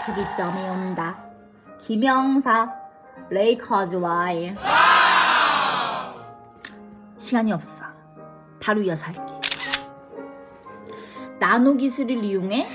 특이점이 온다. 김영사 레이커즈와의 시간이 없어. 바로 이어서 할게. 나노 기술을 이용해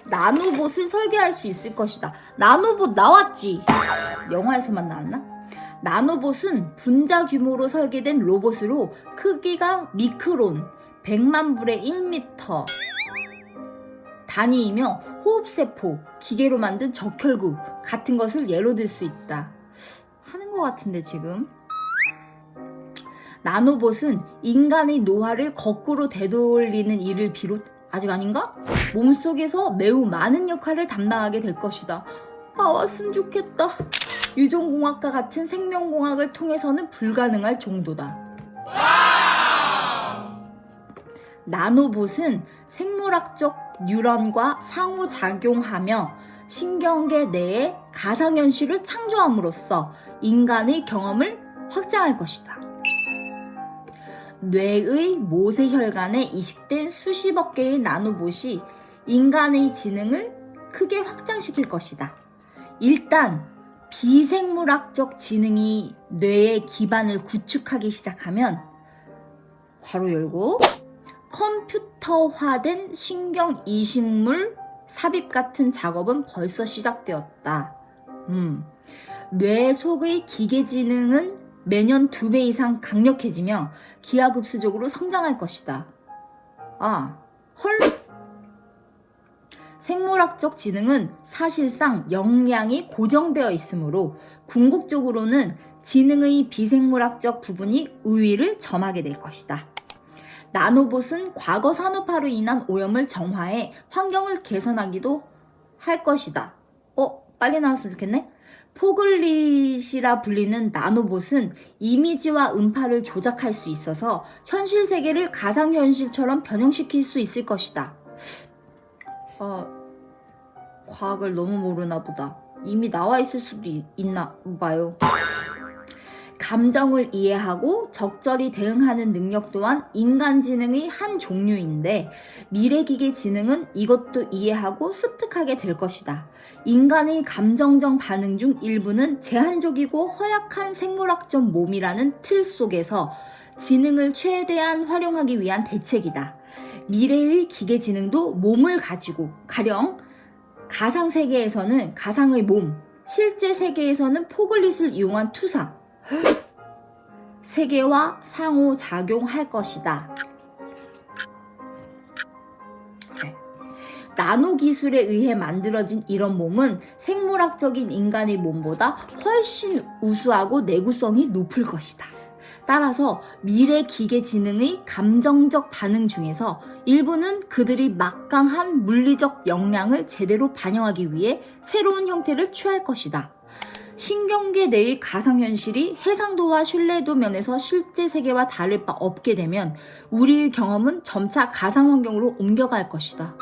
나노봇을 설계할 수 있을 것이다. 나노봇 나왔지? 영화에서만 나왔나? 나노봇은 분자 규모로 설계된 로봇으로 크기가 미크론 100만 분의 1m 단위이며 호흡세포, 기계로 만든 적혈구 같은 것을 예로 들 수 있다. 하는 것 같은데 지금. 나노봇은 인간의 노화를 거꾸로 되돌리는 일을 비롯 아직 아닌가? 몸속에서 매우 많은 역할을 담당하게 될 것이다. 아, 왔으면 좋겠다. 유전공학과 같은 생명공학을 통해서는 불가능할 정도다. 나노봇은 생물학적 뉴런과 상호작용하며 신경계 내에 가상현실을 창조함으로써 인간의 경험을 확장할 것이다. 뇌의 모세혈관에 이식된 수십억 개의 나노봇이 인간의 지능을 크게 확장시킬 것이다. 일단 비생물학적 지능이 뇌의 기반을 구축하기 시작하면 괄호 열고 컴퓨터화된 신경 이식물 삽입 같은 작업은 벌써 시작되었다. 뇌 속의 기계 지능은 매년 2배 이상 강력해지며 기하급수적으로 성장할 것이다. 아, 헐? 생물학적 지능은 사실상 역량이 고정되어 있으므로 궁극적으로는 지능의 비생물학적 부분이 우위를 점하게 될 것이다. 나노봇은 과거 산업화로 인한 오염을 정화해 환경을 개선하기도 할 것이다. 빨리 나왔으면 좋겠네? 포글릿이라 불리는 나노봇은 이미지와 음파를 조작할 수 있어서 현실 세계를 가상현실처럼 변형시킬 수 있을 것이다. 과학을 너무 모르나 보다. 이미 나와 있을 수도 있나 봐요. 감정을 이해하고 적절히 대응하는 능력 또한 인간 지능의 한 종류인데 미래기계 지능은 이것도 이해하고 습득하게 될 것이다. 인간의 감정적 반응 중 일부는 제한적이고 허약한 생물학적 몸이라는 틀 속에서 지능을 최대한 활용하기 위한 대책이다. 미래의 기계 지능도 몸을 가지고 가령 가상세계에서는 가상의 몸, 실제 세계에서는 포글릿을 이용한 투사, 세계와 상호작용할 것이다. 그래. 나노 기술에 의해 만들어진 이런 몸은 생물학적인 인간의 몸보다 훨씬 우수하고 내구성이 높을 것이다. 따라서 미래 기계 지능의 감정적 반응 중에서 일부는 그들이 막강한 물리적 역량을 제대로 반영하기 위해 새로운 형태를 취할 것이다. 신경계 내의 가상현실이 해상도와 신뢰도 면에서 실제 세계와 다를 바 없게 되면 우리의 경험은 점차 가상환경으로 옮겨갈 것이다.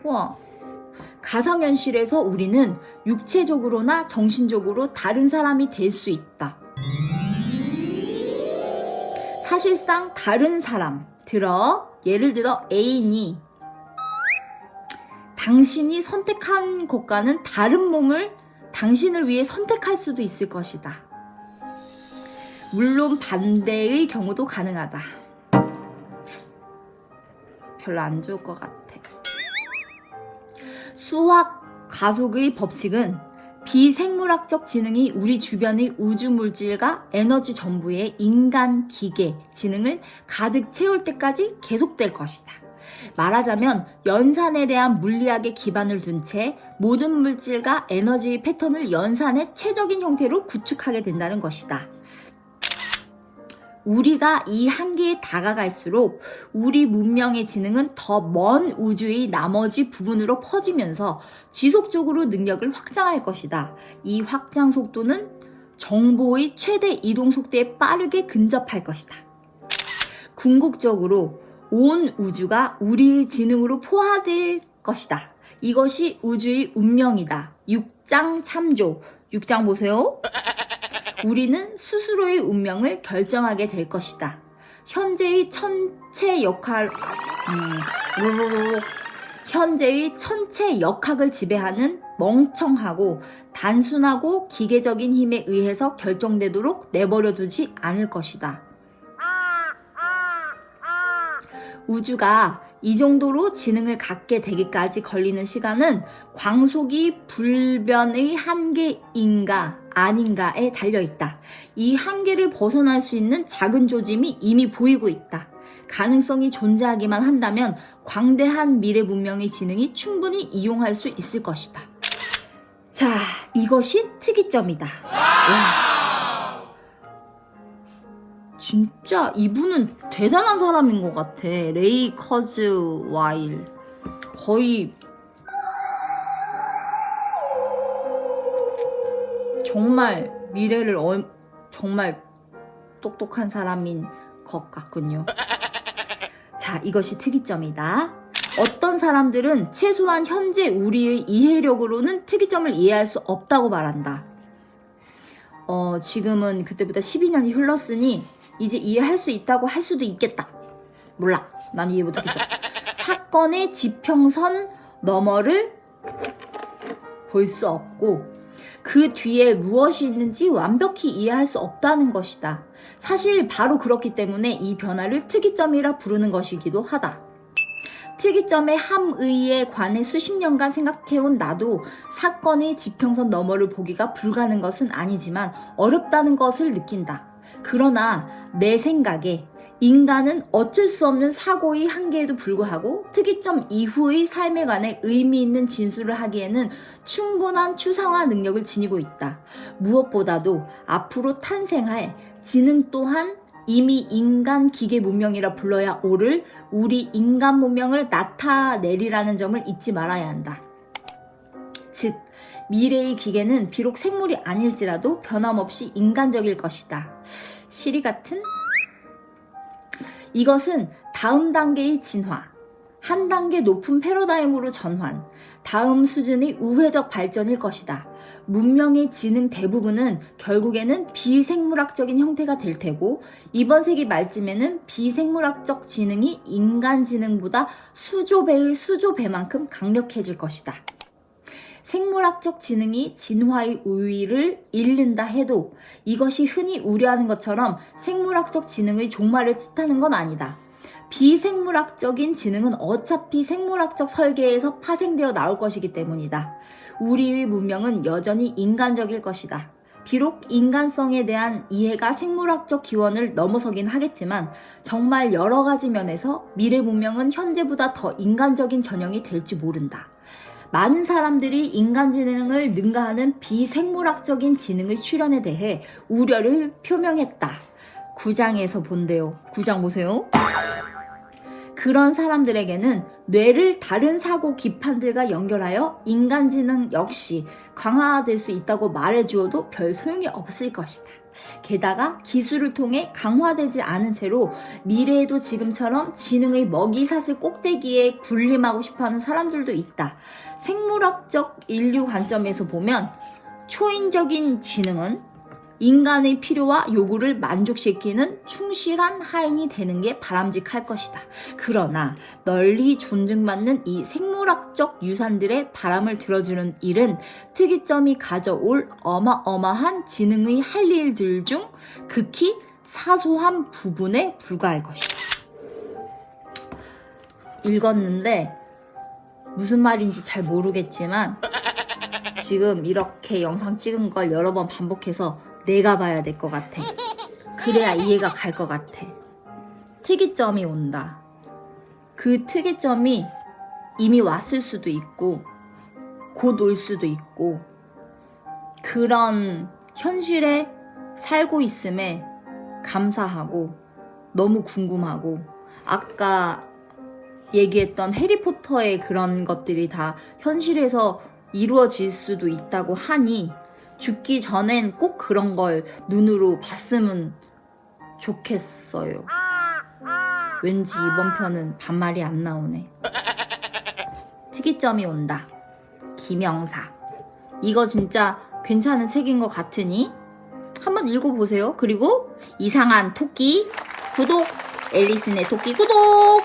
와, 가상현실에서 우리는 육체적으로나 정신적으로 다른 사람이 될 수 있다. 사실상 다른 사람, 예를 들어 애인이 당신이 선택한 것과는 다른 몸을 당신을 위해 선택할 수도 있을 것이다. 물론 반대의 경우도 가능하다. 별로 안 좋을 것 같아. 수학 가속의 법칙은 비생물학적 지능이 우리 주변의 우주물질과 에너지 전부의 인간, 기계, 지능을 가득 채울 때까지 계속될 것이다. 말하자면 연산에 대한 물리학의 기반을 둔 채 모든 물질과 에너지의 패턴을 연산의 최적인 형태로 구축하게 된다는 것이다. 우리가 이 한계에 다가갈수록 우리 문명의 지능은 더 먼 우주의 나머지 부분으로 퍼지면서 지속적으로 능력을 확장할 것이다. 이 확장 속도는 정보의 최대 이동 속도에 빠르게 근접할 것이다. 궁극적으로 온 우주가 우리의 지능으로 포화될 것이다. 이것이 우주의 운명이다. 6장 참조. 6장 보세요. 우리는 스스로의 운명을 결정하게 될 것이다. 현재의 천체 역할, 현재의 천체 역학을 지배하는 멍청하고 단순하고 기계적인 힘에 의해서 결정되도록 내버려 두지 않을 것이다. 우주가 이 정도로 지능을 갖게 되기까지 걸리는 시간은 광속이 불변의 한계인가 아닌가에 달려있다. 이 한계를 벗어날 수 있는 작은 조짐이 이미 보이고 있다. 가능성이 존재하기만 한다면 광대한 미래 문명의 지능이 충분히 이용할 수 있을 것이다. 자, 이것이 특이점이다. 와. 진짜 이분은 대단한 사람인 것 같아. 레이 커즈와일. 거의 정말 미래를 정말 똑똑한 사람인 것 같군요. 자, 이것이 특이점이다. 어떤 사람들은 최소한 현재 우리의 이해력으로는 특이점을 이해할 수 없다고 말한다. 지금은 그때보다 12년이 흘렀으니 이제 이해할 수 있다고 할 수도 있겠다. 몰라. 난 이해 못하겠어. 사건의 지평선 너머를 볼 수 없고 그 뒤에 무엇이 있는지 완벽히 이해할 수 없다는 것이다. 사실 바로 그렇기 때문에 이 변화를 특이점이라 부르는 것이기도 하다. 특이점의 함의에 관해 수십 년간 생각해온 나도 사건의 지평선 너머를 보기가 불가능한 것은 아니지만 어렵다는 것을 느낀다. 그러나 내 생각에 인간은 어쩔 수 없는 사고의 한계에도 불구하고 특이점 이후의 삶에 관해 의미 있는 진술을 하기에는 충분한 추상화 능력을 지니고 있다. 무엇보다도 앞으로 탄생할 지능 또한 이미 인간 기계 문명이라 불러야 옳을 우리 인간 문명을 나타내리라는 점을 잊지 말아야 한다. 즉, 미래의 기계는 비록 생물이 아닐지라도 변함없이 인간적일 것이다. 시리 같은? 이것은 다음 단계의 진화, 한 단계 높은 패러다임으로 전환, 다음 수준의 우회적 발전일 것이다. 문명의 지능 대부분은 결국에는 비생물학적인 형태가 될 테고 이번 세기 말쯤에는 비생물학적 지능이 인간 지능보다 수조배의 수조배만큼 강력해질 것이다. 생물학적 지능이 진화의 우위를 잃는다 해도 이것이 흔히 우려하는 것처럼 생물학적 지능의 종말을 뜻하는 건 아니다. 비생물학적인 지능은 어차피 생물학적 설계에서 파생되어 나올 것이기 때문이다. 우리의 문명은 여전히 인간적일 것이다. 비록 인간성에 대한 이해가 생물학적 기원을 넘어서긴 하겠지만 정말 여러 가지 면에서 미래 문명은 현재보다 더 인간적인 전형이 될지 모른다. 많은 사람들이 인간 지능을 능가하는 비생물학적인 지능의 출현에 대해 우려를 표명했다. 9장에서 본대요. 9장 보세요. 그런 사람들에게는 뇌를 다른 사고 기판들과 연결하여 인간 지능 역시 강화될 수 있다고 말해주어도 별 소용이 없을 것이다. 게다가 기술을 통해 강화되지 않은 채로 미래에도 지금처럼 지능의 먹이사슬 꼭대기에 군림하고 싶어하는 사람들도 있다. 생물학적 인류 관점에서 보면 초인적인 지능은 인간의 필요와 요구를 만족시키는 충실한 하인이 되는 게 바람직할 것이다. 그러나 널리 존중받는 이 생물학적 유산들의 바람을 들어주는 일은 특이점이 가져올 어마어마한 지능의 할 일들 중 극히 사소한 부분에 불과할 것이다. 읽었는데 무슨 말인지 잘 모르겠지만 지금 이렇게 영상 찍은 걸 여러 번 반복해서 내가 봐야 될 것 같아. 그래야 이해가 갈 것 같아. 특이점이 온다. 그 특이점이 이미 왔을 수도 있고 곧 올 수도 있고 그런 현실에 살고 있음에 감사하고 너무 궁금하고 아까 얘기했던 해리포터의 그런 것들이 다 현실에서 이루어질 수도 있다고 하니 죽기 전엔 꼭 그런 걸 눈으로 봤으면 좋겠어요. 왠지 이번 편은 반말이 안 나오네. 특이점이 온다. 김영사. 이거 진짜 괜찮은 책인 것 같으니 한번 읽어보세요. 그리고 이상한 토끼 구독! 앨리슨의 토끼 구독!